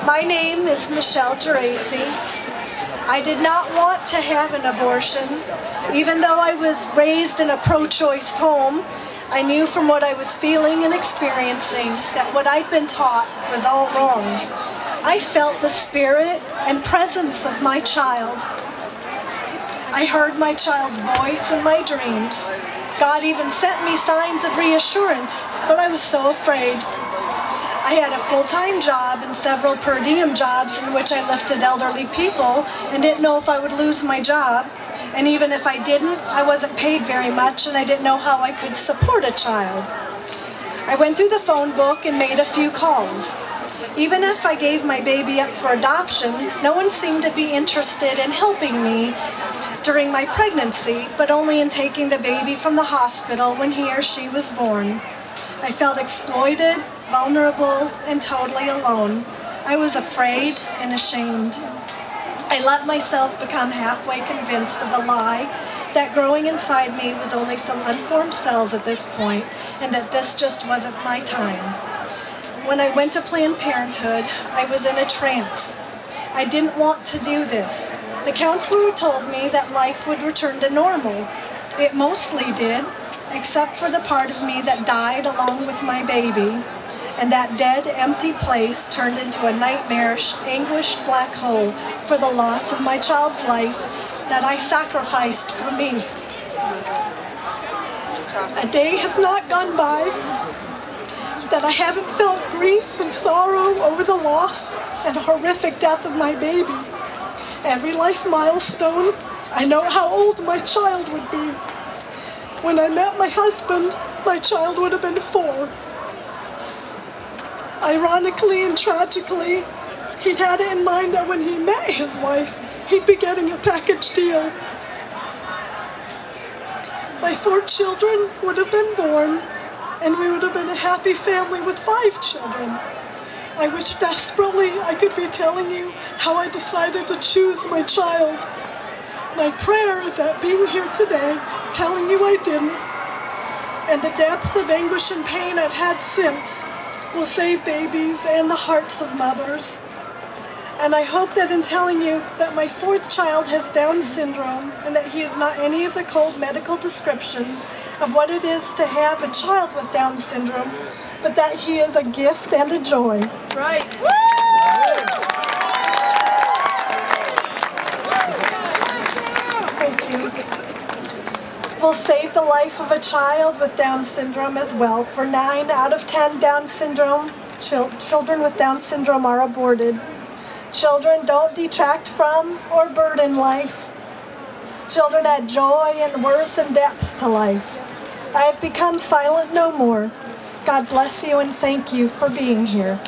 My name is Michelle Geraci. I did not want to have an abortion. Even though I was raised in a pro-choice home, I knew from what I was feeling and experiencing that what I'd been taught was all wrong. I felt the spirit and presence of my child. I heard my child's voice in my dreams. God even sent me signs of reassurance, but I was so afraid. I had a full-time job and several per diem jobs in which I lifted elderly people and didn't know if I would lose my job. And even if I didn't, I wasn't paid very much and I didn't know how I could support a child. I went through the phone book and made a few calls. Even if I gave my baby up for adoption, no one seemed to be interested in helping me during my pregnancy, but only in taking the baby from the hospital when he or she was born. I felt exploited, vulnerable, and totally alone. I was afraid and ashamed. I let myself become halfway convinced of the lie that growing inside me was only some unformed cells at this point, and that this just wasn't my time. When I went to Planned Parenthood, I was in a trance. I didn't want to do this. The counselor told me that life would return to normal. It mostly did, except for the part of me that died along with my baby. And that dead, empty place turned into a nightmarish, anguished black hole for the loss of my child's life that I sacrificed for me. A day has not gone by that I haven't felt grief and sorrow over the loss and horrific death of my baby. Every life milestone, I know how old my child would be. When I met my husband, my child would have been 4. Ironically and tragically, he'd had it in mind that when he met his wife, he'd be getting a package deal. My 4 children would have been born, and we would have been a happy family with 5 children. I wish desperately I could be telling you how I decided to choose my child. My prayer is that being here today, telling you I didn't, and the depth of anguish and pain I've had since, will save babies and the hearts of mothers. And I hope that in telling you that my 4th child has Down syndrome and that he is not any of the cold medical descriptions of what it is to have a child with Down syndrome, but that he is a gift and a joy. Right. Thank you. Will save the life of a child with Down syndrome as well. For 9 out of 10 Down syndrome children with Down syndrome are aborted. Children don't detract from or burden life. Children add joy and worth and depth to life. I have become silent no more. God bless you and thank you for being here.